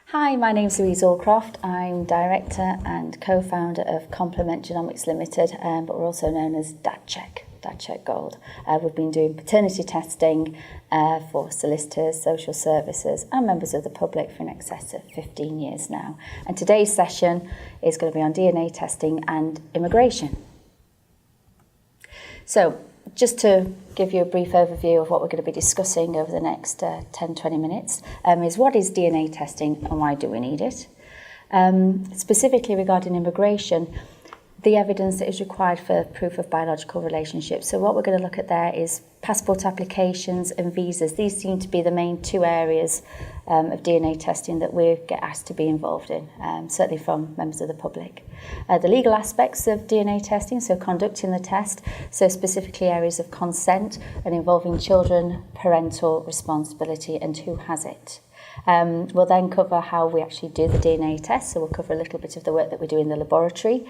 Hi, my name's Louise Allcroft. I'm Director and Co-Founder of Complement Genomics Limited, but we're also known as DadCheck Gold. We've been doing paternity testing for solicitors, social services and members of the public for in excess of 15 years now. And today's session is going to be on DNA testing and immigration. So, just to give you a brief overview of what we're going to be discussing over the next 10-20 minutes, is what is DNA testing and why do we need it? Specifically regarding immigration, the evidence that is required for proof of biological relationships. So what we're going to look at there is passport applications and visas. These seem to be the main two areas of DNA testing that we get asked to be involved in, certainly from members of the public. The legal aspects of DNA testing, so conducting the test, so specifically areas of consent and involving children, parental responsibility and who has it. We'll then cover how we actually do the DNA test, so we'll cover a little bit of the work that we do in the laboratory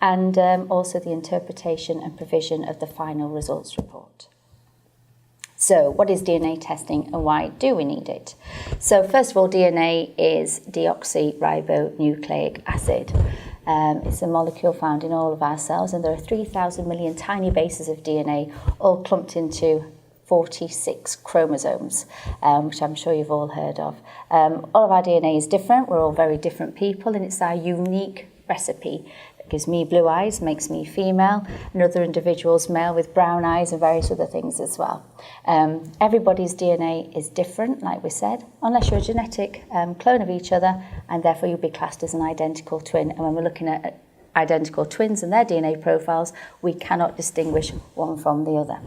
and also the interpretation and provision of the final results report. So what is DNA testing and why do we need it? So first of all, DNA is deoxyribonucleic acid. It's a molecule found in all of our cells, and there are 3,000 million tiny bases of DNA all clumped into 46 chromosomes, which I'm sure you've all heard of. All of our DNA is different. We're all very different people, and it's our unique recipe that gives me blue eyes, makes me female, and other individuals male with brown eyes and various other things as well. Everybody's DNA is different, like we said, unless you're a genetic clone of each other, and therefore you'll be classed as an identical twin. And when we're looking at identical twins and their DNA profiles, we cannot distinguish one from the other.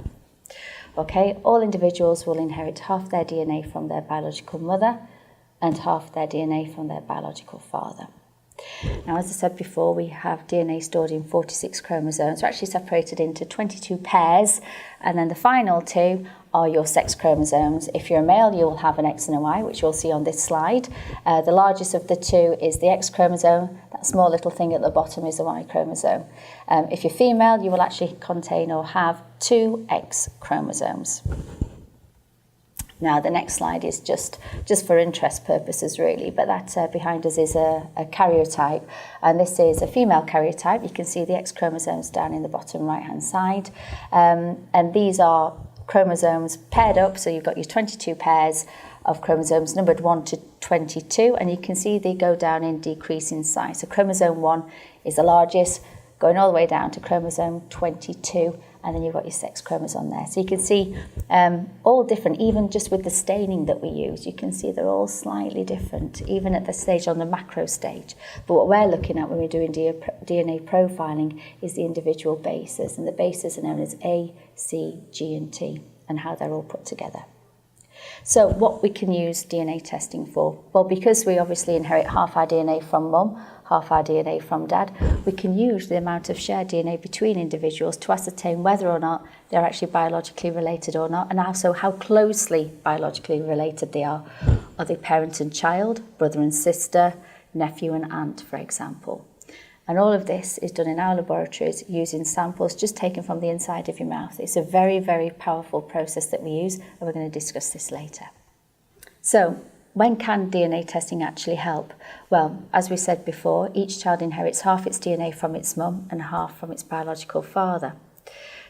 Okay, all individuals will inherit half their DNA from their biological mother and half their DNA from their biological father. Now, as I said before, we have DNA stored in 46 chromosomes. We're actually separated into 22 pairs, and then the final two are your sex chromosomes. If you're a male, you will have an X and a Y, which you'll see on this slide. The largest of the two is the X chromosome. That small little thing at the bottom is the Y chromosome. If you're female, you will actually contain or have 2 X chromosomes. Now, the next slide is just for interest purposes, really, but that behind us is a karyotype, and this is a female karyotype. You can see the X chromosomes down in the bottom right-hand side, and these are chromosomes paired up, so you've got your 22 pairs of chromosomes numbered 1 to 22, and you can see they go down in decreasing size. So chromosome 1 is the largest, going all the way down to chromosome 22, and then you've got your sex chromosome there. So you can see all different, even just with the staining that we use, you can see they're all slightly different, even at the stage on the macro stage. But what we're looking at when we're doing DNA profiling is the individual bases, and the bases are known as A, C, G, and T, and how they're all put together. So what we can use DNA testing for? Well, because we obviously inherit half our DNA from mum, half our DNA from dad, we can use the amount of shared DNA between individuals to ascertain whether or not they're actually biologically related or not, and also how closely biologically related they are. Are they parent and child, brother and sister, nephew and aunt, for example? And all of this is done in our laboratories using samples just taken from the inside of your mouth. It's a very, very powerful process that we use, and we're going to discuss this later. So, when can DNA testing actually help? Well, as we said before, each child inherits half its DNA from its mum and half from its biological father.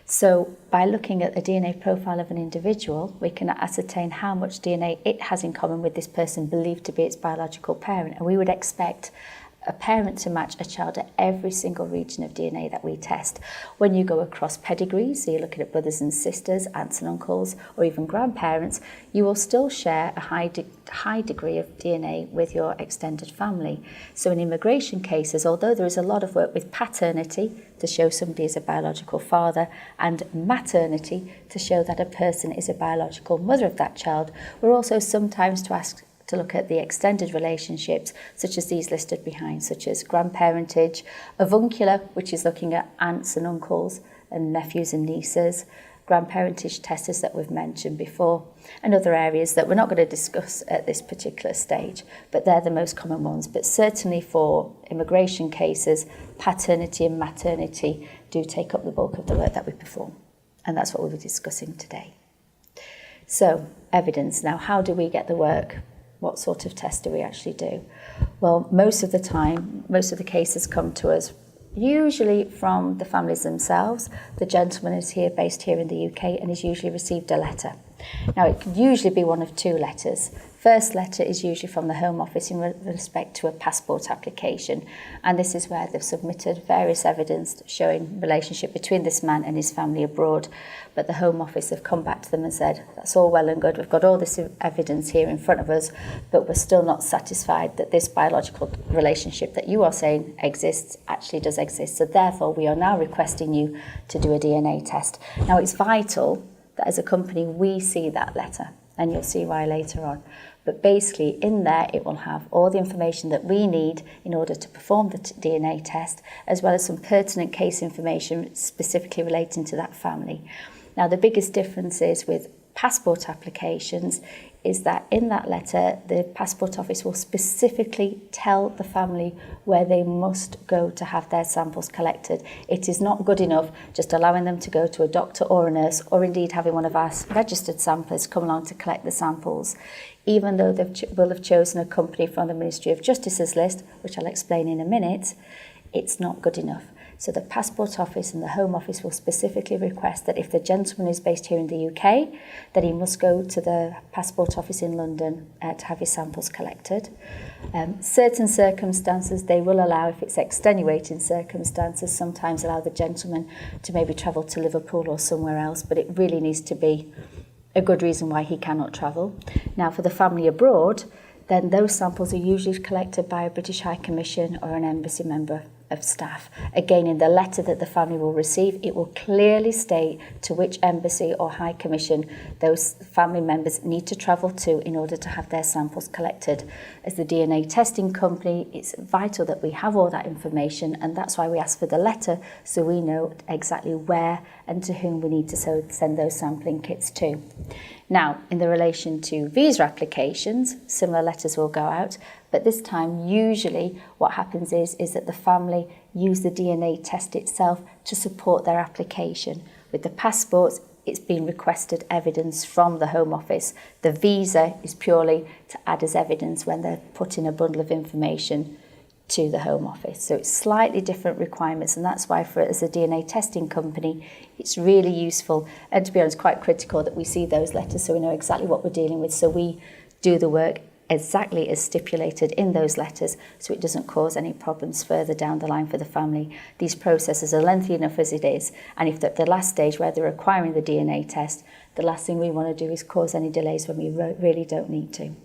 So by looking at the DNA profile of an individual, we can ascertain how much DNA it has in common with this person believed to be its biological parent. And we would expect a parent to match a child at every single region of DNA that we test. When you go across pedigrees, so you're looking at brothers and sisters, aunts and uncles, or even grandparents, you will still share a high degree of DNA with your extended family. So in immigration cases, although there is a lot of work with paternity to show somebody is a biological father and maternity to show that a person is a biological mother of that child, we're also sometimes to look at the extended relationships, such as these listed behind, such as grandparentage, avuncular, which is looking at aunts and uncles and nephews and nieces, grandparentage tests that we've mentioned before, and other areas that we're not going to discuss at this particular stage, but they're the most common ones. But certainly for immigration cases, paternity and maternity do take up the bulk of the work that we perform, and that's what we'll be discussing today. So, evidence. Now, how do we get the work? what sort of test do we actually do? Well, most of the time, most of the cases come to us usually from the families themselves. The gentleman is based here in the UK and has usually received a letter. Now, it could usually be one of two letters. First letter is usually from the Home Office in respect to a passport application, and this is where they've submitted various evidence showing relationship between this man and his family abroad, but the Home Office have come back to them and said, that's all well and good, we've got all this evidence here in front of us, but we're still not satisfied that this biological relationship that you are saying exists actually does exist, so therefore we are now requesting you to do a DNA test. Now, it's vital that as a company we see that letter, and you'll see why later on. But basically in there it will have all the information that we need in order to perform the DNA test, as well as some pertinent case information specifically relating to that family. Now, the biggest difference is with passport applications is that in that letter the Passport Office will specifically tell the family where they must go to have their samples collected. It is not good enough just allowing them to go to a doctor or a nurse, or indeed having one of our registered samplers come along to collect the samples. Even though they will have chosen a company from the Ministry of Justice's list, which I'll explain in a minute, it's not good enough. So the Passport Office and the Home Office will specifically request that if the gentleman is based here in the UK, that he must go to the Passport Office in London to have his samples collected. Certain circumstances they will allow, if it's extenuating circumstances, sometimes allow the gentleman to maybe travel to Liverpool or somewhere else, but it really needs to be a good reason why he cannot travel. Now, for the family abroad, then those samples are usually collected by a British High Commission or an embassy member of staff. Again, in the letter that the family will receive, it will clearly state to which embassy or High Commission those family members need to travel to in order to have their samples collected. As the DNA testing company, it's vital that we have all that information, and that's why we ask for the letter, so we know exactly where and to whom we need to send those sampling kits to. Now, in the relation to visa applications, similar letters will go out, but this time usually what happens is that the family use the DNA test itself to support their application. With the passports, it's been requested evidence from the Home Office. The visa is purely to add as evidence when they're putting a bundle of information to the Home Office. So it's slightly different requirements, and that's why for as a DNA testing company, it's really useful and, to be honest, quite critical that we see those letters so we know exactly what we're dealing with, so we do the work exactly as stipulated in those letters, so it doesn't cause any problems further down the line for the family. These processes are lengthy enough as it is, and if at the last stage where they're requiring the DNA test, the last thing we want to do is cause any delays when we really don't need to.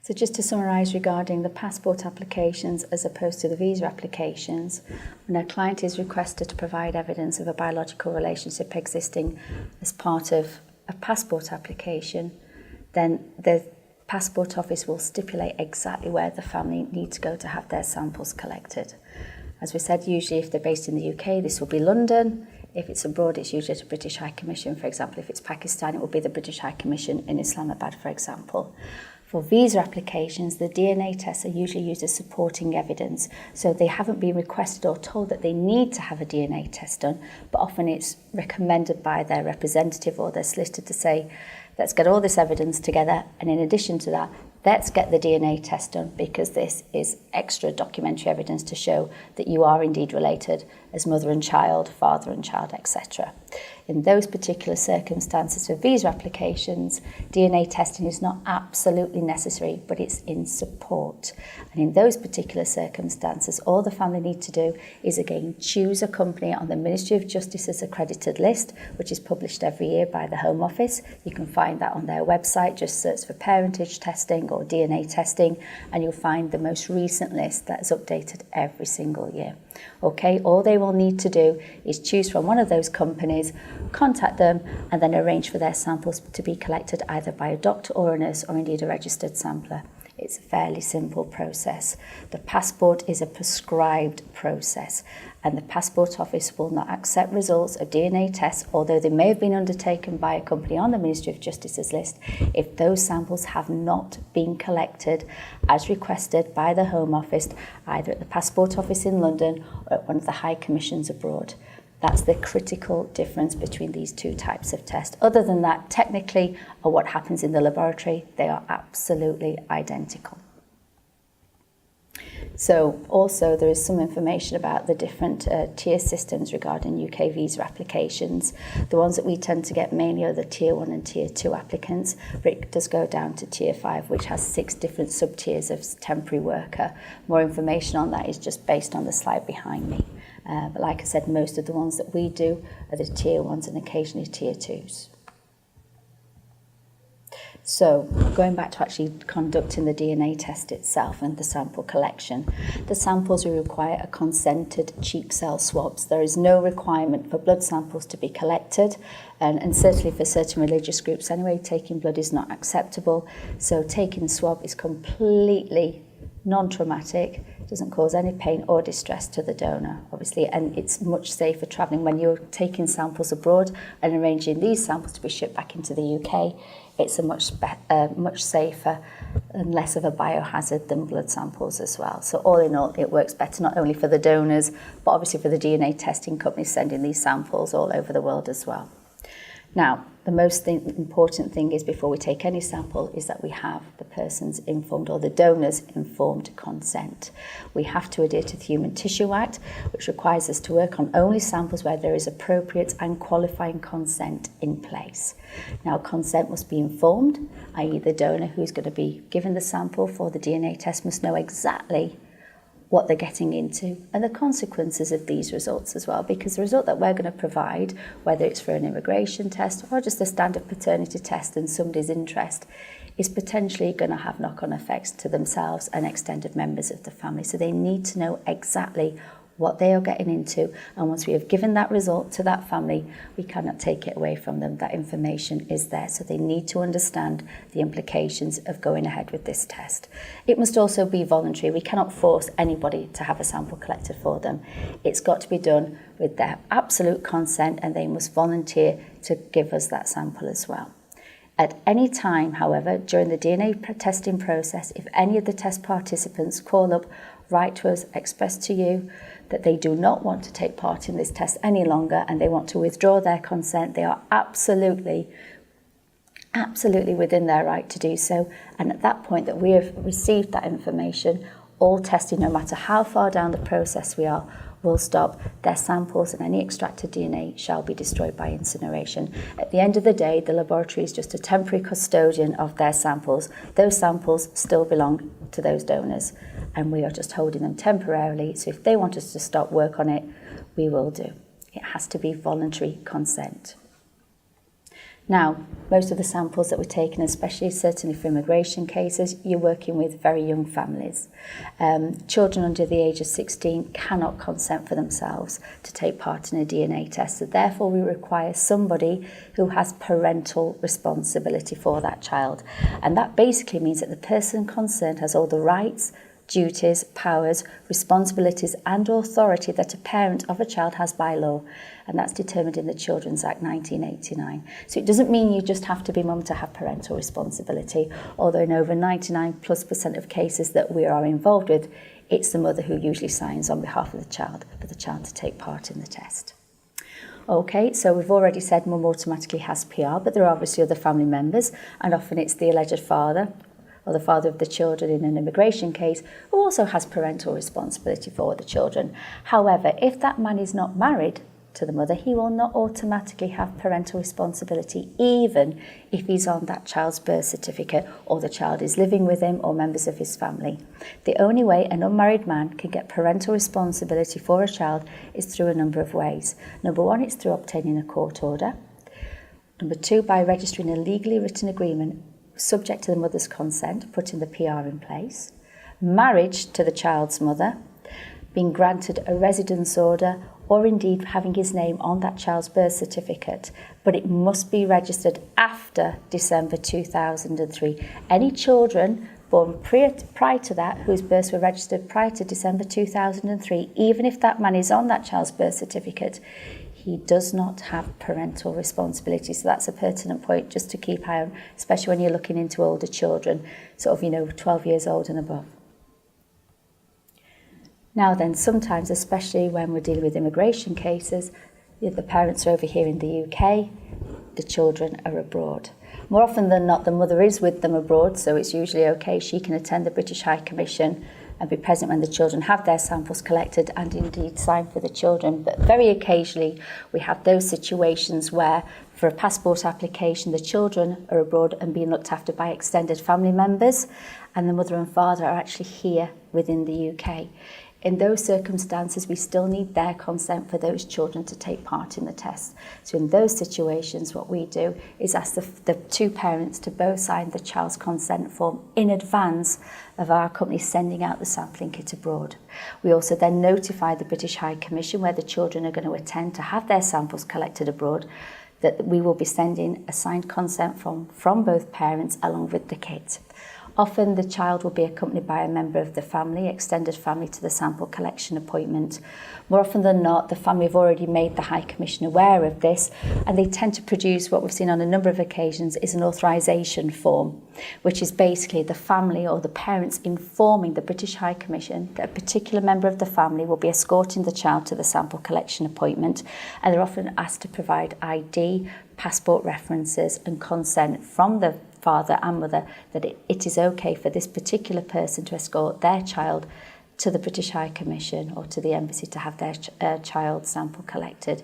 So just to summarise regarding the passport applications as opposed to the visa applications, when a client is requested to provide evidence of a biological relationship existing as part of a passport application, then the Passport Office will stipulate exactly where the family need to go to have their samples collected. As we said, usually if they're based in the UK, this will be London. If it's abroad, it's usually at a British High Commission. For example, if it's Pakistan, it will be the British High Commission in Islamabad, for example. For visa applications, the DNA tests are usually used as supporting evidence. So they haven't been requested or told that they need to have a DNA test done, but often it's recommended by their representative or their solicitor to say, let's get all this evidence together, and in addition to that, let's get the DNA test done, because this is extra documentary evidence to show that you are indeed related as mother and child, father and child, etc. In those particular circumstances for visa applications, DNA testing is not absolutely necessary, but it's in support. And in those particular circumstances, all the family need to do is, again, choose a company on the Ministry of Justice's accredited list, which is published every year by the Home Office. You can find that on their website. Just search for parentage testing or DNA testing, and you'll find the most recent list that is updated every single year. Okay, all they will need to do is choose from one of those companies, contact them, and then arrange for their samples to be collected either by a doctor or a nurse, or indeed a registered sampler. It's a fairly simple process. The passport is a prescribed process, and the Passport Office will not accept results of DNA tests, although they may have been undertaken by a company on the Ministry of Justice's list, if those samples have not been collected as requested by the Home Office, either at the Passport Office in London or at one of the High Commissions abroad. That's the critical difference between these two types of tests. Other than that, technically, or what happens in the laboratory, they are absolutely identical. So also there is some information about the different tier systems regarding UK visa applications. The ones that we tend to get mainly are the tier 1 and tier 2 applicants, but it does go down to tier 5, which has 6 different sub-tiers of temporary worker. More information on that is just based on the slide behind me. But like I said, most of the ones that we do are the tier 1s and occasionally tier 2s. So going back to actually conducting the DNA test itself and the sample collection, the samples we require are consented cheek cell swabs. There is no requirement for blood samples to be collected, and certainly for certain religious groups anyway, taking blood is not acceptable. So taking swab is completely non-traumatic, doesn't cause any pain or distress to the donor, obviously, and it's much safer travelling when you're taking samples abroad and arranging these samples to be shipped back into the UK. It's a much safer and less of a biohazard than blood samples as well. So all in all, it works better not only for the donors, but obviously for the DNA testing companies sending these samples all over the world as well. Now, the most important thing is before we take any sample is that we have the person's informed or the donor's informed consent. We have to adhere to the Human Tissue Act, which requires us to work on only samples where there is appropriate and qualifying consent in place. Now, consent must be informed, i.e. the donor who's going to be given the sample for the DNA test must know exactly what they're getting into and the consequences of these results as well, because the result that we're going to provide, whether it's for an immigration test or just a standard paternity test in somebody's interest, is potentially going to have knock-on effects to themselves and extended members of the family. So they need to know exactly what they are getting into, and once we have given that result to that family, we cannot take it away from them. That information is there, so they need to understand the implications of going ahead with this test. It must also be voluntary. We cannot force anybody to have a sample collected for them. It's got to be done with their absolute consent, and they must volunteer to give us that sample as well. At any time, however, during the DNA testing process, if any of the test participants call up, write to us, express to you that they do not want to take part in this test any longer and they want to withdraw their consent, they are absolutely within their right to do so. And at that point that we have received that information, all testing, no matter how far down the process we are, will stop. Their samples and any extracted DNA shall be destroyed by incineration. At the end of the day, the laboratory is just a temporary custodian of their samples. Those samples still belong to those donors, and we are just holding them temporarily. So if they want us to stop work on it, we will do. It has to be voluntary consent. Now, most of the samples that we're taking, especially certainly for immigration cases, you're working with very young families. Children under the age of 16 cannot consent for themselves to take part in a DNA test. So therefore, we require somebody who has parental responsibility for that child. And that basically means that the person concerned has all the rights, duties, powers, responsibilities and authority that a parent of a child has by law, and that's determined in the Children's Act 1989. So it doesn't mean you just have to be mum to have parental responsibility, although in over 99+% of cases that we are involved with, it's the mother who usually signs on behalf of the child for the child to take part in the test. Okay, so we've already said mum automatically has PR, but there are obviously other family members, and often it's the alleged father or the father of the children in an immigration case, who also has parental responsibility for the children. However, if that man is not married to the mother, he will not automatically have parental responsibility, even if he's on that child's birth certificate or the child is living with him or members of his family. The only way an unmarried man can get parental responsibility for a child is through a number of ways. Number one, it's through obtaining a court order. Number two, by registering a legally written agreement subject to the mother's consent, putting the PR in place, marriage to the child's mother, being granted a residence order, or indeed having his name on that child's birth certificate, but it must be registered after December 2003. Any children born prior to that, whose births were registered prior to December 2003, even if that man is on that child's birth certificate, he does not have parental responsibility. So that's a pertinent point just to keep eye on, especially when you're looking into older children, 12 years old and above. Now then, sometimes, especially when we're dealing with immigration cases, The parents are over here in the UK, the children are abroad. More often than not, the mother is with them abroad, so it's usually okay. She can attend the British High Commission and be present when the children have their samples collected and indeed sign for the children. But very occasionally, we have those situations where, for a passport application, the children are abroad and being looked after by extended family members, and the mother and father are actually here within the UK. In those circumstances, we still need their consent for those children to take part in the test. So in those situations, what we do is ask the two parents to both sign the child's consent form in advance of our company sending out the sampling kit abroad. We also then notify the British High Commission, where the children are going to attend to have their samples collected abroad, that we will be sending a signed consent form from both parents along with the kit. Often the child will be accompanied by a member of the family, extended family, to the sample collection appointment. More often than not, the family have already made the High Commission aware of this, and they tend to produce what we've seen on a number of occasions is an authorisation form, which is basically the family or the parents informing the British High Commission that a particular member of the family will be escorting the child to the sample collection appointment, and they're often asked to provide ID, passport references and consent from the father and mother that it is okay for this particular person to escort their child to the British High Commission or to the embassy to have their child sample collected.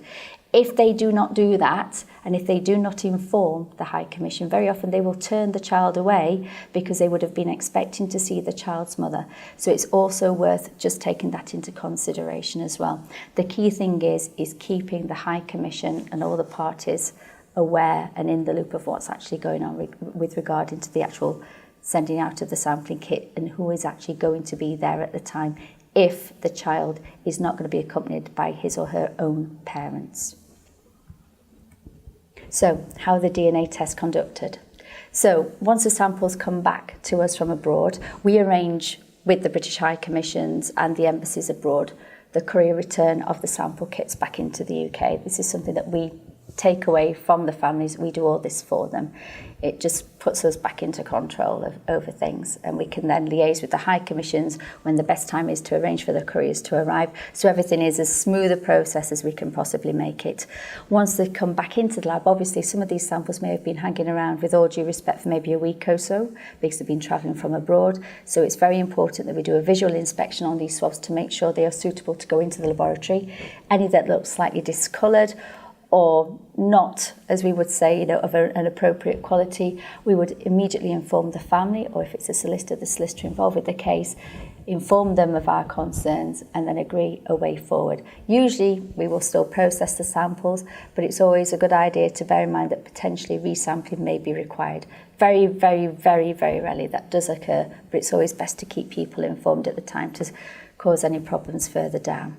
If they do not do that, and if they do not inform the High Commission, very often they will turn the child away because they would have been expecting to see the child's mother. So it's also worth just taking that into consideration as well. The key thing is keeping the High Commission and all the parties aware and in the loop of what's actually going on with regard into the actual sending out of the sampling kit and who is actually going to be there at the time if the child is not going to be accompanied by his or her own parents. So, how are the DNA tests conducted? So, once the samples come back to us from abroad, we arrange with the British High Commissions and the embassies abroad the courier return of the sample kits back into the UK. This is something that we take away from the families. We do all this for them. It just puts us back into control over things, and we can then liaise with the High Commissions when the best time is to arrange for the couriers to arrive, so everything is as smooth a process as we can possibly make it. Once they come back into the lab, obviously some of these samples may have been hanging around, with all due respect, for maybe a week or so because they've been travelling from abroad, so it's very important that we do a visual inspection on these swabs to make sure they are suitable to go into the laboratory. Any that look slightly discoloured or not, as we would say, of an appropriate quality, we would immediately inform the family, or if it's a solicitor, the solicitor involved with the case, inform them of our concerns and then agree a way forward. Usually we will still process the samples, but it's always a good idea to bear in mind that potentially resampling may be required. Very, very, very, very rarely that does occur, but it's always best to keep people informed at the time to cause any problems further down.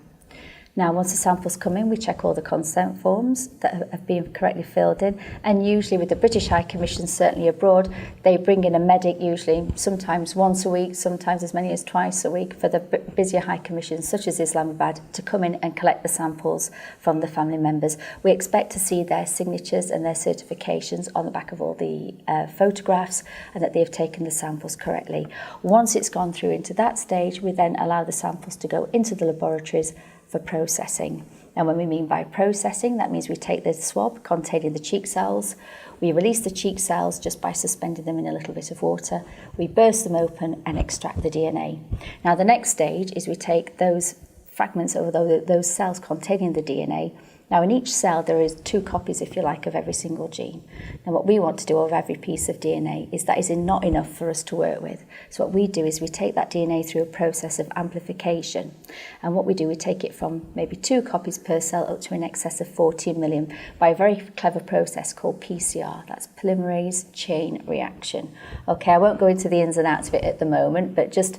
Now, once the samples come in, we check all the consent forms that have been correctly filled in, and usually with the British High Commission, certainly abroad, they bring in a medic, usually sometimes once a week, sometimes as many as twice a week, for the busier High Commissions such as Islamabad to come in and collect the samples from the family members. We expect to see their signatures and their certifications on the back of all the photographs, and that they've taken the samples correctly. Once it's gone through into that stage, we then allow the samples to go into the laboratories for processing. And when we mean by processing, that means we take the swab containing the cheek cells, we release the cheek cells just by suspending them in a little bit of water, we burst them open and extract the DNA. Now the next stage is we take those fragments of those cells containing the DNA. Now in each cell there is 2 copies, if you like, of every single gene. Now what we want to do of every piece of DNA is that is not enough for us to work with. So what we do is we take that DNA through a process of amplification. And what we do, we take it from maybe 2 copies per cell up to in excess of 14 million by a very clever process called PCR. That's polymerase chain reaction. Okay, I won't go into the ins and outs of it at the moment, but just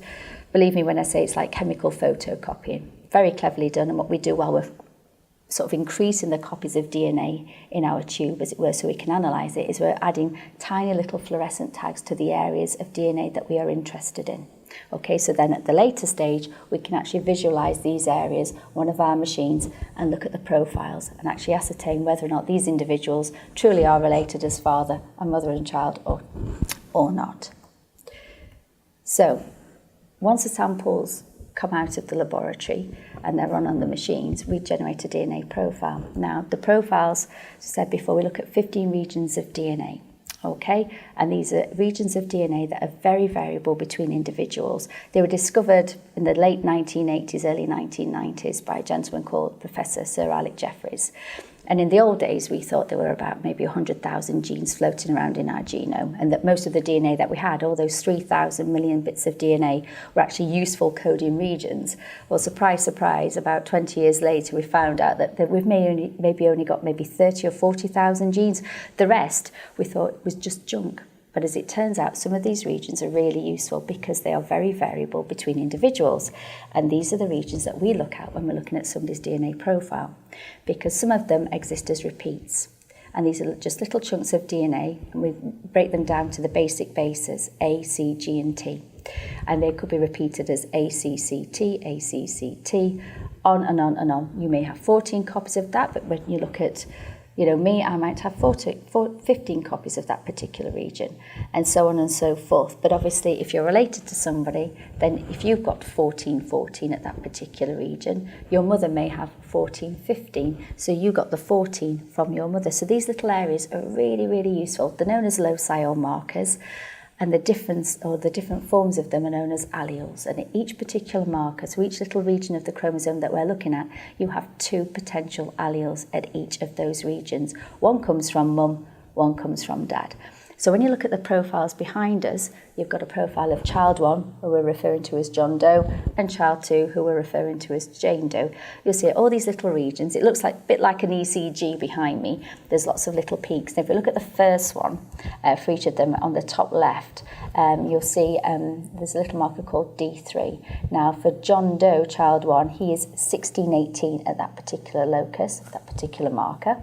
believe me when I say it's like chemical photocopying. Very cleverly done, and what we do while we're sort of increasing the copies of DNA in our tube, as it were, so we can analyse it, is we're adding tiny little fluorescent tags to the areas of DNA that we are interested in. Okay, so then at the later stage, we can actually visualise these areas on one of our machines and look at the profiles and actually ascertain whether or not these individuals truly are related as father and mother and child or not. So, once the samples come out of the laboratory and they're run on the machines, we generate a DNA profile. Now, the profiles, as I said before, we look at 15 regions of DNA. Okay, and these are regions of DNA that are very variable between individuals. They were discovered in the late 1980s, early 1990s by a gentleman called Professor Sir Alec Jeffreys. And in the old days, we thought there were about maybe 100,000 genes floating around in our genome, and that most of the DNA that we had, all those 3,000 million bits of DNA, were actually useful coding regions. Well, surprise, surprise, about 20 years later, we found out that we've maybe only got maybe 30 or 40,000 genes. The rest, we thought, was just junk. But as it turns out, some of these regions are really useful because they are very variable between individuals. And these are the regions that we look at when we're looking at somebody's DNA profile, because some of them exist as repeats. And these are just little chunks of DNA, and we break them down to the basic bases, A, C, G, and T. And they could be repeated as ACCT, ACCT, on and on and on. You may have 14 copies of that, but when you look at me, I might have 15 copies of that particular region, and so on and so forth. But obviously, if you're related to somebody, then if you've got 14 at that particular region, your mother may have 14, so you got the 14 from your mother. So these little areas are really, really useful. They're known as loci or markers. And the different forms of them are known as alleles. And at each particular marker, so each little region of the chromosome that we're looking at, you have 2 potential alleles at each of those regions. One comes from mum, one comes from dad. So when you look at the profiles behind us, you've got a profile of child 1, who we're referring to as John Doe, and child 2, who we're referring to as Jane Doe. You'll see all these little regions. It looks like a bit like an ECG behind me. There's lots of little peaks. And if we look at the first one, for each of them on the top left, you'll see there's a little marker called D3. Now, for John Doe, child 1, he is 1618 at that particular locus, that particular marker.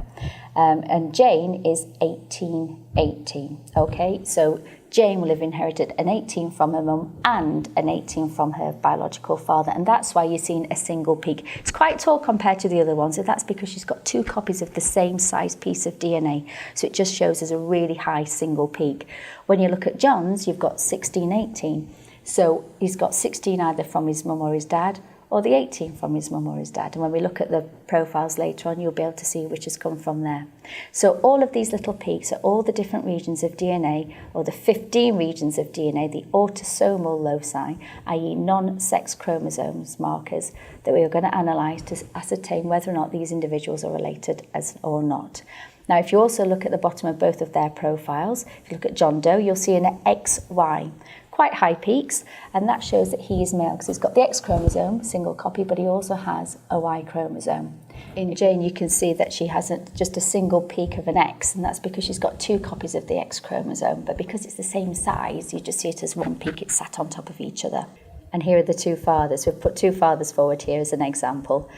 And Jane is 1818. Okay, so Jane will have inherited an 18 from her mum and an 18 from her biological father, and that's why you're seeing a single peak. It's quite tall compared to the other ones, and that's because she's got 2 copies of the same size piece of DNA, so it just shows as a really high single peak. When you look at John's, you've got 1618, so he's got 16 either from his mum or his dad, or the 18 from his mum or his dad. And when we look at the profiles later on, you'll be able to see which has come from there. So all of these little peaks are all the different regions of DNA, or the 15 regions of DNA, the autosomal loci, i.e. non-sex chromosomes markers, that we are going to analyse to ascertain whether or not these individuals are related or not. Now, if you also look at the bottom of both of their profiles, if you look at John Doe, you'll see an XY, quite high peaks, and that shows that he is male because he's got the X chromosome, single copy, but he also has a Y chromosome. In Jane, you can see that she has just a single peak of an X, and that's because she's got 2 copies of the X chromosome, but because it's the same size, you just see it as one peak, it's sat on top of each other. And here are the 2 fathers. We've put 2 fathers forward here as an example.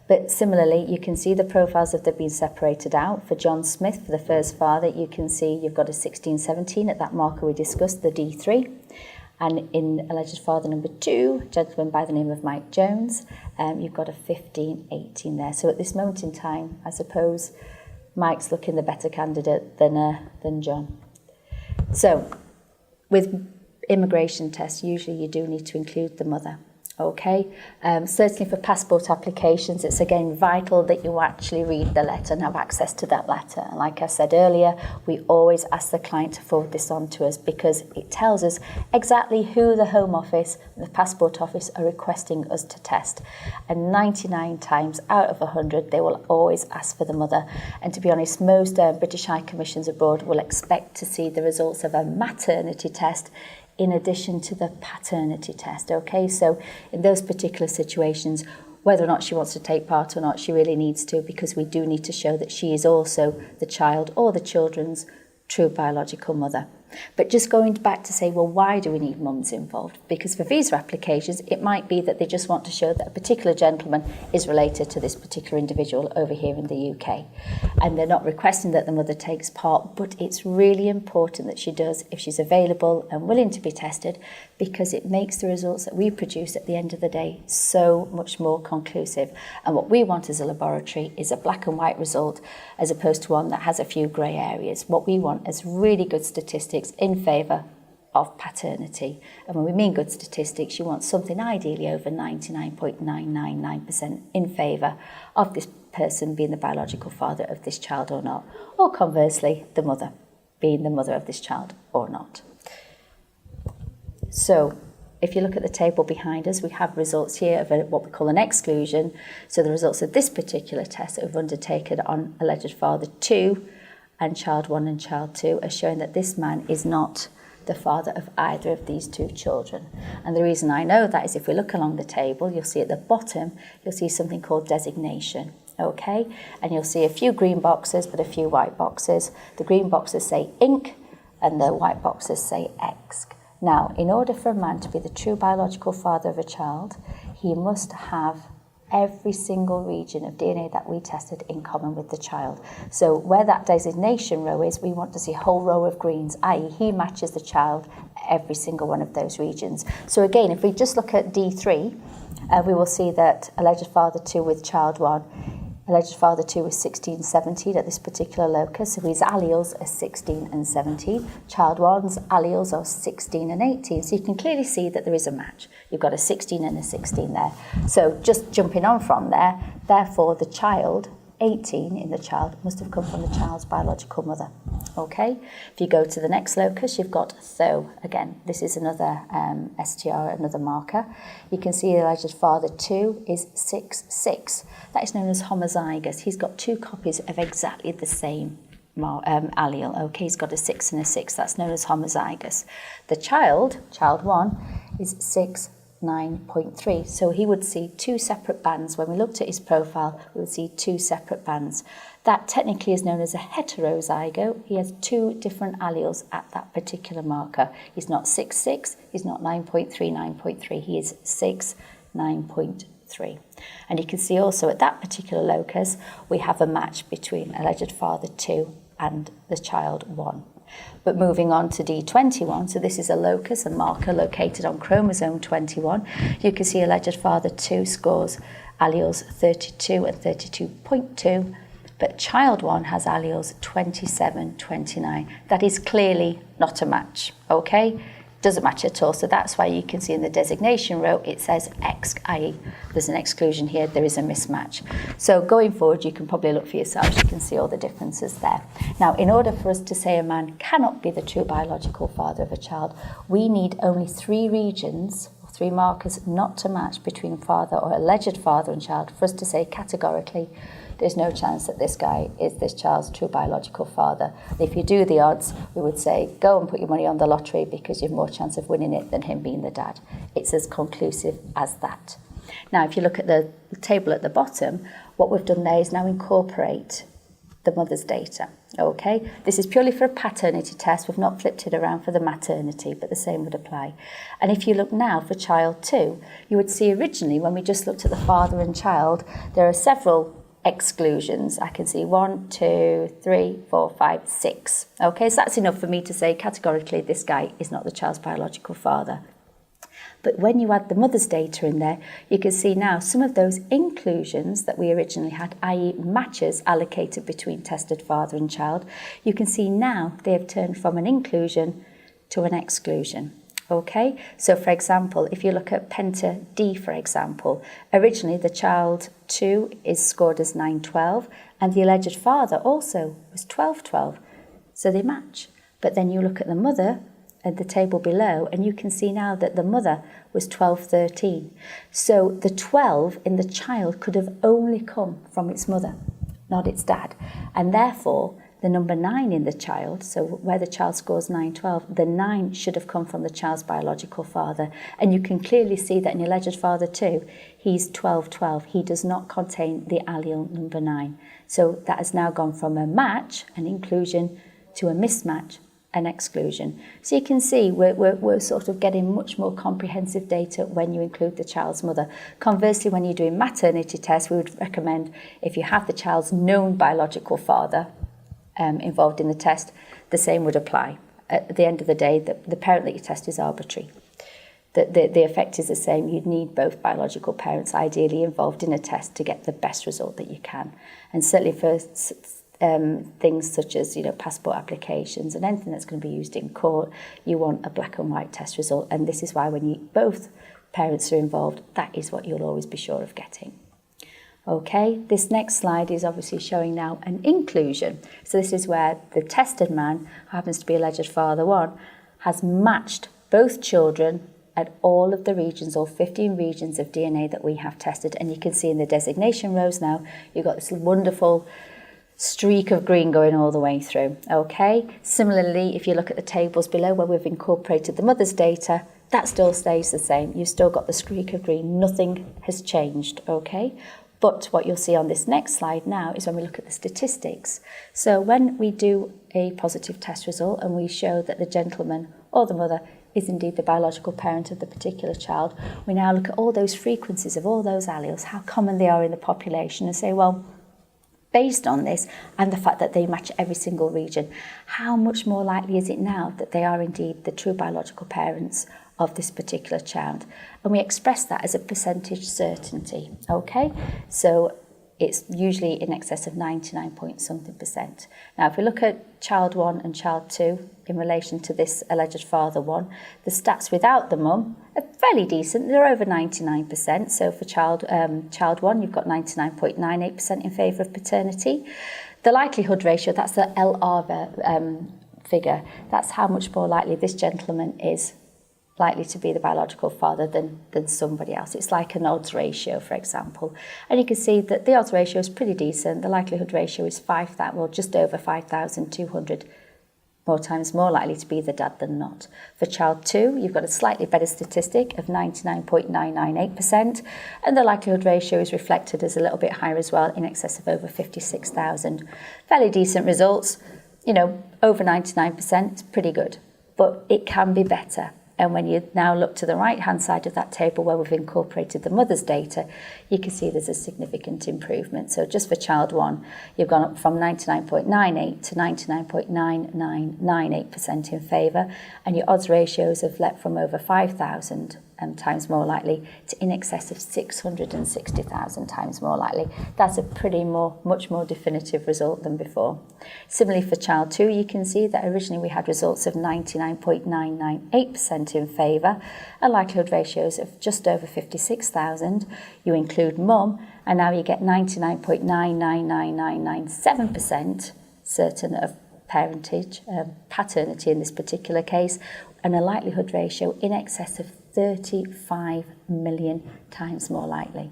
But similarly, you can see the profiles if they've been separated out. For John Smith, for the first father, you can see you've got a 1617 at that marker we discussed, the D3. And in alleged father number 2, a gentleman by the name of Mike Jones, you've got a 1518 there. So at this moment in time, I suppose Mike's looking the better candidate than John. So with immigration tests, usually you do need to include the mother. Okay, certainly for passport applications, it's again vital that you actually read the letter and have access to that letter. And like I said earlier, we always ask the client to forward this on to us because it tells us exactly who the Home Office and the Passport Office are requesting us to test. And 99 times out of 100, they will always ask for the mother. And to be honest, most British High Commissions abroad will expect to see the results of a maternity test in addition to the paternity test. Okay, so in those particular situations, whether or not she wants to take part or not, she really needs to, because we do need to show that she is also the child or the children's true biological mother. But just going back to say, well, why do we need mums involved? Because for visa applications, it might be that they just want to show that a particular gentleman is related to this particular individual over here in the UK. And they're not requesting that the mother takes part, but it's really important that she does if she's available and willing to be tested, because it makes the results that we produce at the end of the day so much more conclusive. And what we want as a laboratory is a black and white result as opposed to one that has a few grey areas. What we want is really good statistics in favour of paternity. And when we mean good statistics, you want something ideally over 99.999% in favour of this person being the biological father of this child or not, or conversely, the mother being the mother of this child or not. So if you look at the table behind us, we have results here of what we call an exclusion. So the results of this particular test that we've undertaken on alleged father 2 and child 1 and child 2 are showing that this man is not the father of either of these 2 children. And the reason I know that is if we look along the table, you'll see at the bottom, you'll see something called designation. Okay, and you'll see a few green boxes but a few white boxes. The green boxes say Inc and the white boxes say Exc. Now, in order for a man to be the true biological father of a child, he must have every single region of DNA that we tested in common with the child. So where that designation row is, we want to see a whole row of greens, i.e. he matches the child every single one of those regions. So again, if we just look at D3, we will see that alleged father 2 with child 1, alleged father 2 was 16, 17 at this particular locus, so his alleles are 16 and 17. Child 1's alleles are 16 and 18, so you can clearly see that there is a match. You've got a 16 and a 16 there. So just jumping on from there, therefore the child, 18 in the child, must have come from the child's biological mother. Okay, if you go to the next locus, you've got THO. Again, this is another STR, another marker. You can see the alleged father 2 is 6, 6. That is known as homozygous. He's got 2 copies of exactly the same allele. Okay, he's got a 6 and a 6. That's known as homozygous. The child 1, is 6, 9.3. So he would see 2 separate bands. When we looked at his profile, we would see 2 separate bands. That technically is known as a heterozygote. He has 2 different alleles at that particular marker. He's not 6, 6. He's not 9.3, 9.3. He is 6, 9.3. And you can see also at that particular locus, we have a match between alleged father 2 and the child 1. But moving on to D21, so this is a locus, a marker located on chromosome 21. You can see alleged father 2 scores alleles 32 and 32.2, but child 1 has alleles 27, 29. That is clearly not a match, okay? Doesn't match at all, so that's why you can see in the designation row it says X, i.e. there's an exclusion here, there is a mismatch. So going forward, you can probably look for yourselves, you can see all the differences there. Now, in order for us to say a man cannot be the true biological father of a child, we need only 3 regions, or 3 markers not to match between father or alleged father and child for us to say categorically there's no chance that this guy is this child's true biological father. And if you do the odds, we would say go and put your money on the lottery because you have more chance of winning it than him being the dad. It's as conclusive as that. Now, if you look at the table at the bottom, what we've done there is now incorporate the mother's data. Okay, this is purely for a paternity test. We've not flipped it around for the maternity, but the same would apply. And if you look now for child 2, you would see originally when we just looked at the father and child, there are several exclusions. I can see 1, 2, 3, 4, 5, 6. Okay, so that's enough for me to say categorically this guy is not the child's biological father. But when you add the mother's data in there, you can see now some of those inclusions that we originally had, i.e. matches allocated between tested father and child, you can see now they have turned from an inclusion to an exclusion. Okay, so for example, if you look at Penta D, for example, originally the child 2 is scored as 912 and the alleged father also was 1212, so they match. But then you look at the mother at the table below and you can see now that the mother was 1213. So the 12 in the child could have only come from its mother, not its dad, and therefore the number 9 in the child, so where the child scores 912, the 9 should have come from the child's biological father. And you can clearly see that in your alleged father 2, he's 1212. He does not contain the allele number 9. So that has now gone from a match, an inclusion, to a mismatch, an exclusion. So you can see we're sort of getting much more comprehensive data when you include the child's mother. Conversely, when you're doing maternity tests, we would recommend if you have the child's known biological father, involved in the test, the same would apply. At the end of the day, the parent that you test is arbitrary. The effect is the same. You'd need both biological parents ideally involved in a test to get the best result that you can. And certainly for things such as, passport applications and anything that's going to be used in court, you want a black and white test result. And this is why when both parents are involved, that is what you'll always be sure of getting. Okay, this next slide is obviously showing now an inclusion. So this is where the tested man, who happens to be alleged father one, has matched both children at all of the regions, all 15 regions of DNA that we have tested. And you can see in the designation rows now, you've got this wonderful streak of green going all the way through. Okay, similarly, if you look at the tables below where we've incorporated the mother's data, that still stays the same. You've still got the streak of green, nothing has changed, okay? But what you'll see on this next slide now is when we look at the statistics. So when we do a positive test result and we show that the gentleman or the mother is indeed the biological parent of the particular child, we now look at all those frequencies of all those alleles, how common they are in the population, and say, well, based on this and the fact that they match every single region, how much more likely is it now that they are indeed the true biological parents of this particular child? And we express that as a percentage certainty, okay? So it's usually in excess of 99 point something percent. Now, if we look at child one and child two in relation to this alleged father one, the stats without the mum are fairly decent. They're over 99%. So for child one, you've got 99.98% in favour of paternity. The likelihood ratio, that's the LR figure, that's how much more likely this gentleman is likely to be the biological father than somebody else. It's like an odds ratio, for example. And you can see that the odds ratio is pretty decent. The likelihood ratio is just over 5,200 more times more likely to be the dad than not. For child two, you've got a slightly better statistic of 99.998%, and the likelihood ratio is reflected as a little bit higher as well, in excess of over 56,000. Fairly decent results, over 99%, it's pretty good, but it can be better. And when you now look to the right-hand side of that table where we've incorporated the mother's data, you can see there's a significant improvement. So just for child one, you've gone up from 99.98 to 99.9998% in favour, and your odds ratios have leapt from over 5,000 times more likely to in excess of 660,000 times more likely. That's a much more definitive result than before. Similarly for child two, you can see that originally we had results of 99.998% in favour, and likelihood ratios of just over 56,000. You include mum, and now you get 99.999997% certain of parentage, paternity in this particular case, and a likelihood ratio in excess of 35 million times more likely.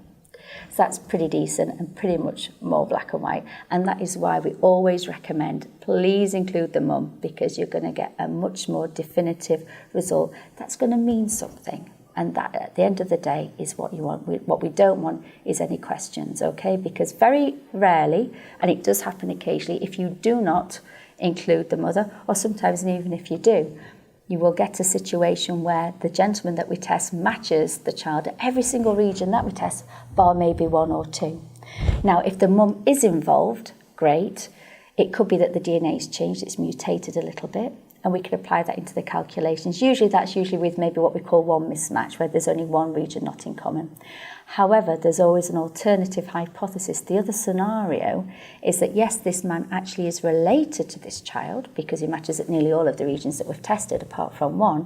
So that's pretty decent and pretty much more black and white. And that is why we always recommend, please include the mum, because you're going to get a much more definitive result that's going to mean something. And that, at the end of the day, is what you want. What we don't want is any questions, okay? Because very rarely, and it does happen occasionally, if you do not include the mother, or sometimes even if you do, you will get a situation where the gentleman that we test matches the child at every single region that we test, bar maybe one or two. Now, if the mum is involved, great. It could be that the DNA's changed, it's mutated a little bit, and we can apply that into the calculations. That's usually with maybe what we call one mismatch, where there's only one region not in common. However, there's always an alternative hypothesis. The other scenario is that, yes, this man actually is related to this child because he matches at nearly all of the regions that we've tested apart from one,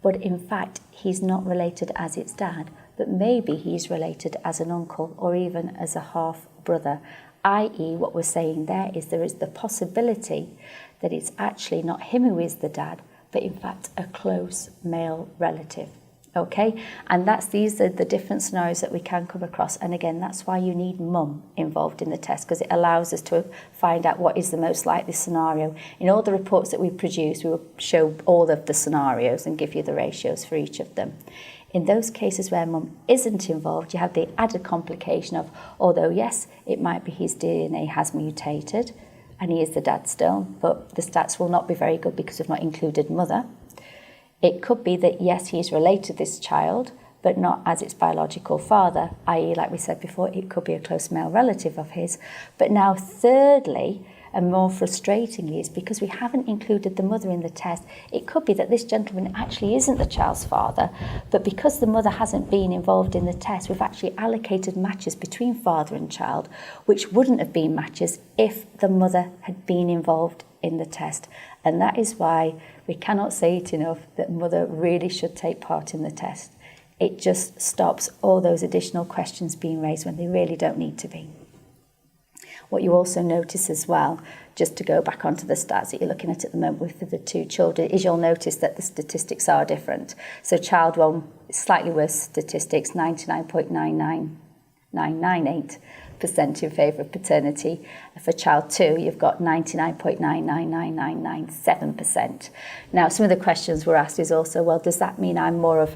but in fact, he's not related as its dad, but maybe he's related as an uncle or even as a half-brother, i.e. what we're saying there is the possibility that it's actually not him who is the dad, but in fact a close male relative. Okay, and these are the different scenarios that we can come across. And again, that's why you need mum involved in the test, because it allows us to find out what is the most likely scenario. In all the reports that we produce, we will show all of the scenarios and give you the ratios for each of them. In those cases where mum isn't involved, you have the added complication of, although yes, it might be his DNA has mutated and he is the dad still, but the stats will not be very good because we've not included mother. It could be that, yes, he is related to this child, but not as its biological father, i.e., like we said before, it could be a close male relative of his. But now, thirdly, And more frustratingly is because we haven't included the mother in the test, it could be that this gentleman actually isn't the child's father, but because the mother hasn't been involved in the test, we've actually allocated matches between father and child, which wouldn't have been matches if the mother had been involved in the test. And that is why we cannot say it enough that mother really should take part in the test. It just stops all those additional questions being raised when they really don't need to be. What you also notice as well, just to go back onto the stats that you're looking at the moment with the two children, is you'll notice that the statistics are different. So child one, slightly worse statistics, 99.99998% in favour of paternity. For child two, you've got 99.999997%. Now, some of the questions were asked is also, well, does that mean I'm more of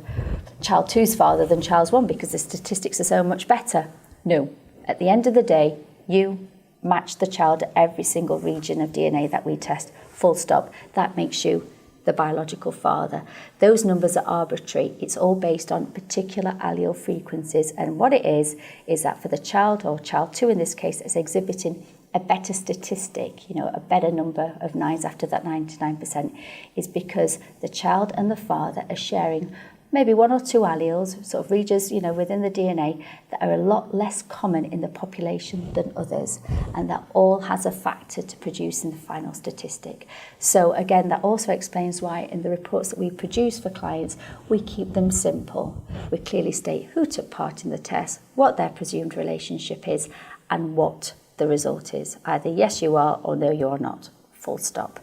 child two's father than child one because the statistics are so much better? No. At the end of the day, you match the child at every single region of DNA that we test, full stop. That makes you the biological father. Those numbers are arbitrary. It's all based on particular allele frequencies, and what it is that for the child, or child two in this case, is exhibiting a better statistic, a better number of nines after that 99%, is because the child and the father are sharing maybe one or two alleles, sort of regions, within the DNA that are a lot less common in the population than others. And that all has a factor to producing the final statistic. So again, that also explains why in the reports that we produce for clients, we keep them simple. We clearly state who took part in the test, what their presumed relationship is, and what the result is. Either yes, you are, or no, you are not. Full stop.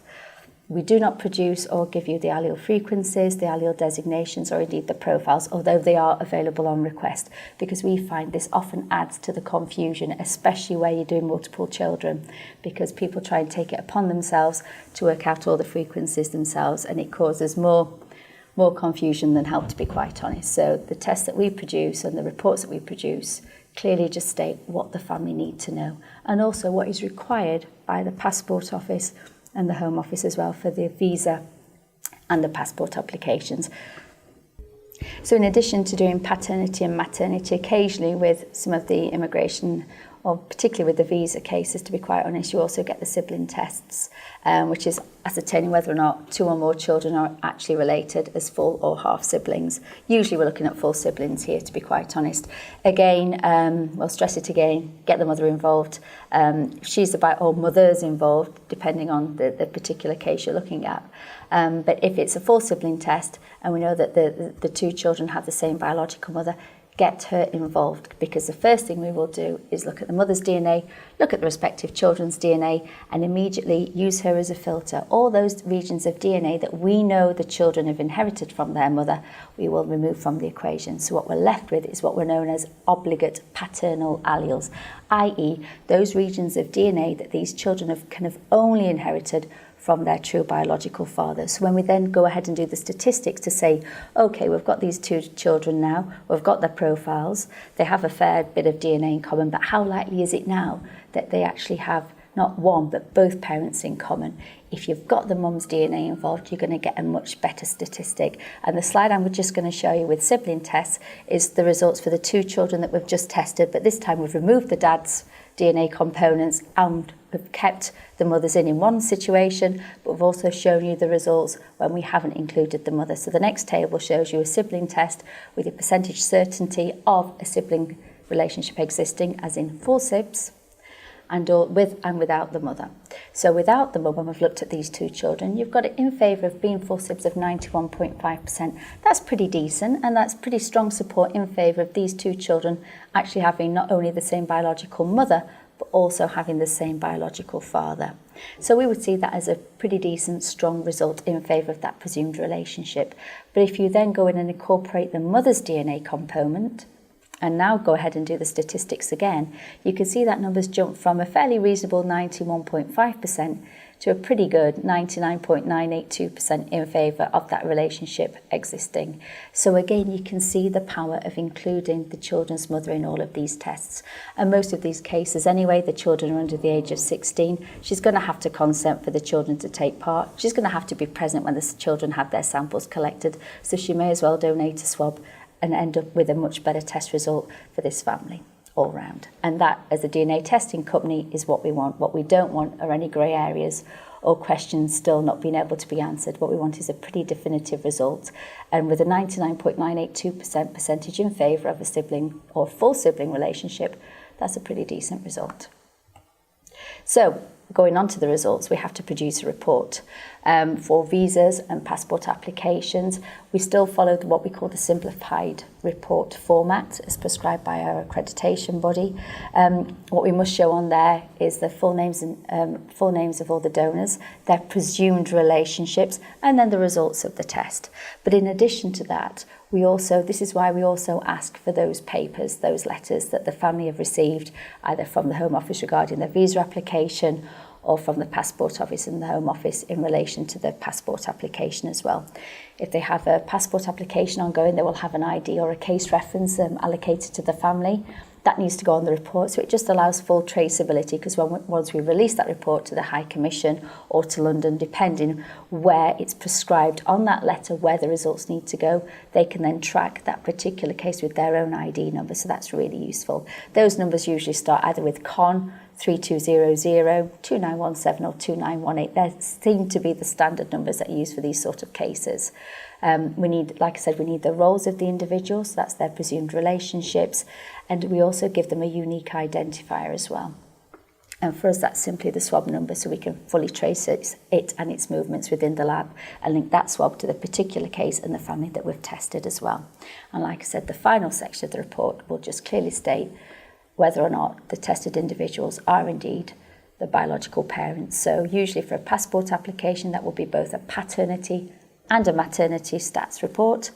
We do not produce or give you the allele frequencies, the allele designations, or indeed the profiles, although they are available on request, because we find this often adds to the confusion, especially where you're doing multiple children, because people try and take it upon themselves to work out all the frequencies themselves, and it causes more confusion than help, to be quite honest. So the tests that we produce and the reports that we produce clearly just state what the family need to know, and also what is required by the Passport Office and the Home Office as well for the visa and the passport applications. So in addition to doing paternity and maternity, occasionally with some of the immigration, or particularly with the visa cases, to be quite honest, you also get the sibling tests, which is ascertaining whether or not two or more children are actually related as full or half siblings. Usually we're looking at full siblings here, to be quite honest. Again, we'll stress it again, get the mother involved. If she's or mother's involved, depending on the particular case you're looking at. But if it's a full sibling test, and we know that the two children have the same biological mother, get her involved, because the first thing we will do is look at the mother's DNA, look at the respective children's DNA, and immediately use her as a filter. All those regions of DNA that we know the children have inherited from their mother, we will remove from the equation. So what we're left with is what we're known as obligate paternal alleles, i.e. those regions of DNA that these children have kind of only inherited from their true biological father. So when we then go ahead and do the statistics to say, okay, we've got these two children now, we've got their profiles, they have a fair bit of DNA in common, but how likely is it now that they actually have not one, but both parents in common? If you've got the mum's DNA involved, you're going to get a much better statistic. And the slide I'm just going to show you with sibling tests is the results for the two children that we've just tested, but this time we've removed the dad's DNA components and we've kept the mothers in one situation, but we've also shown you the results when we haven't included the mother. So the next table shows you a sibling test with a percentage certainty of a sibling relationship existing, as in full sibs, and with and without the mother. So without the mother, when we've looked at these two children, you've got it in favour of being full sibs of 91.5%. That's pretty decent, and that's pretty strong support in favour of these two children actually having not only the same biological mother, but also having the same biological father. So we would see that as a pretty decent, strong result in favour of that presumed relationship. But if you then go in and incorporate the mother's DNA component, and now go ahead and do the statistics again, you can see that numbers jump from a fairly reasonable 91.5% to a pretty good 99.982% in favour of that relationship existing. So again, you can see the power of including the children's mother in all of these tests. And most of these cases anyway, the children are under the age of 16. She's going to have to consent for the children to take part. She's going to have to be present when the children have their samples collected. So she may as well donate a swab and end up with a much better test result for this family. all round. And that, as a DNA testing company, is what we want. What we don't want are any grey areas or questions still not being able to be answered. What we want is a pretty definitive result. And with a 99.982% percentage in favour of a sibling or full sibling relationship, that's a pretty decent result. So, going on to the results, we have to produce a report. For visas and passport applications, we still follow what we call the simplified report format as prescribed by our accreditation body. What we must show on there is the full names of all the donors, their presumed relationships, and then the results of the test. But in addition to that, this is why we also ask for those papers, those letters that the family have received, either from the Home Office regarding their visa application or from the Passport Office and the Home Office in relation to the passport application as well. If they have a passport application ongoing, they will have an ID or a case reference allocated to the family. That needs to go on the report, so it just allows full traceability, because once we release that report to the High Commission or to London, depending where it's prescribed on that letter where the results need to go, they can then track that particular case with their own ID number, so that's really useful. Those numbers usually start either with CON 3200, 2917 or 2918. They seem to be the standard numbers that are used for these sort of cases. We need, like I said, we need the roles of the individuals, so that's their presumed relationships, and we also give them a unique identifier as well. And for us, that's simply the swab number, so we can fully trace it and its movements within the lab and link that swab to the particular case and the family that we've tested as well. And like I said, the final section of the report will just clearly state whether or not the tested individuals are indeed the biological parents. So usually for a passport application, that will be both a paternity and a maternity stats report.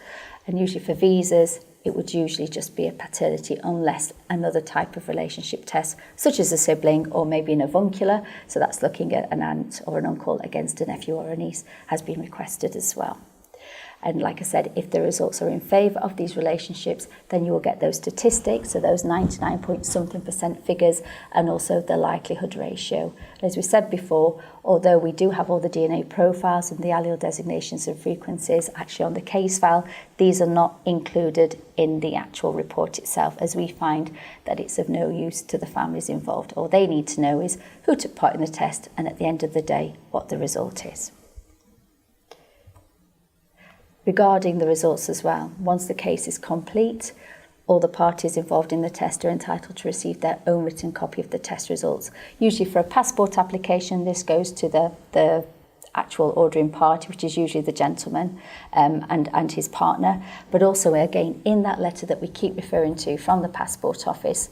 And usually for visas, it would usually just be a paternity unless another type of relationship test, such as a sibling or maybe an avuncular, so that's looking at an aunt or an uncle against a nephew or a niece, has been requested as well. And like I said, if the results are in favour of these relationships, then you will get those statistics, so those 99-point-something% figures, and also the likelihood ratio. As we said before, although we do have all the DNA profiles and the allele designations and frequencies actually on the case file, these are not included in the actual report itself, as we find that it's of no use to the families involved. All they need to know is who took part in the test, and at the end of the day, what the result is. Regarding the results as well, once the case is complete, all the parties involved in the test are entitled to receive their own written copy of the test results. Usually for a passport application, this goes to the actual ordering party, which is usually the gentleman and his partner. But also, again, in that letter that we keep referring to from the Passport Office,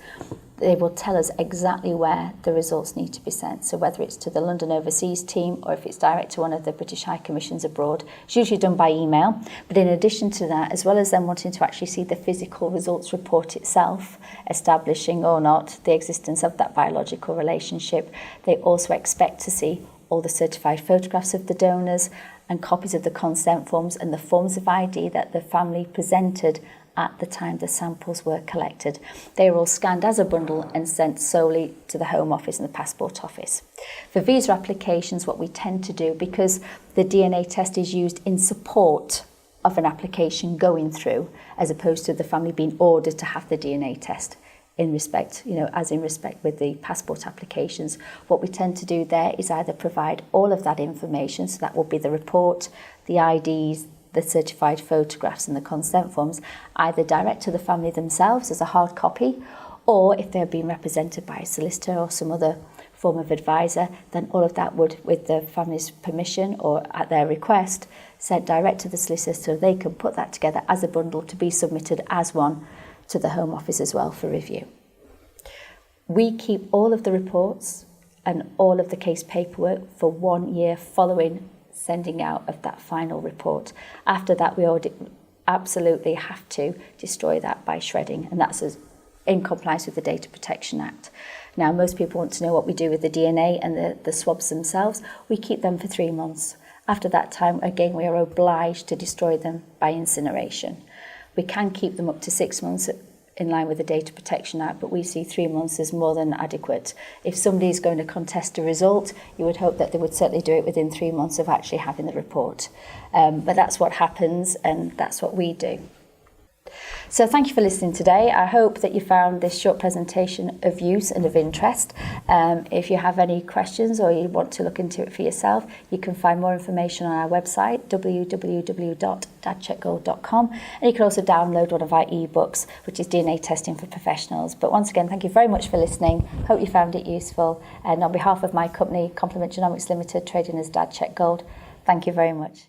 they will tell us exactly where the results need to be sent. So whether it's to the London Overseas team or if it's direct to one of the British High Commissions abroad, it's usually done by email. But in addition to that, as well as them wanting to actually see the physical results report itself, establishing or not the existence of that biological relationship, they also expect to see all the certified photographs of the donors and copies of the consent forms and the forms of ID that the family presented at the time the samples were collected. They are all scanned as a bundle and sent solely to the Home Office and the Passport Office. For visa applications, what we tend to do, because the DNA test is used in support of an application going through, as opposed to the family being ordered to have the DNA test, in respect, as in respect with the passport applications, what we tend to do there is either provide all of that information, so that will be the report, the IDs, the certified photographs and the consent forms, either direct to the family themselves as a hard copy, or if they're being represented by a solicitor or some other form of advisor, then all of that would, with the family's permission or at their request, sent direct to the solicitor so they can put that together as a bundle to be submitted as one to the Home Office as well for review. We keep all of the reports and all of the case paperwork for 1 year following sending out of that final report. After that, we absolutely have to destroy that by shredding, and that's in compliance with the Data Protection Act. Now, most people want to know what we do with the DNA and the swabs themselves. We keep them for 3 months. After that time, again, we are obliged to destroy them by incineration. We can keep them up to 6 months in line with the Data Protection Act, but we see 3 months as more than adequate. If somebody is going to contest a result, you would hope that they would certainly do it within 3 months of actually having the report. But that's what happens, and that's what we do. So thank you for listening today. I hope that you found this short presentation of use and of interest. If you have any questions or you want to look into it for yourself, you can find more information on our website, www.dadcheckgold.com, and you can also download one of our ebooks, which is DNA Testing for Professionals. But once again, thank you very much for listening. Hope you found it useful. And on behalf of my company, Complement Genomics Limited, trading as Dad Check Gold, thank you very much.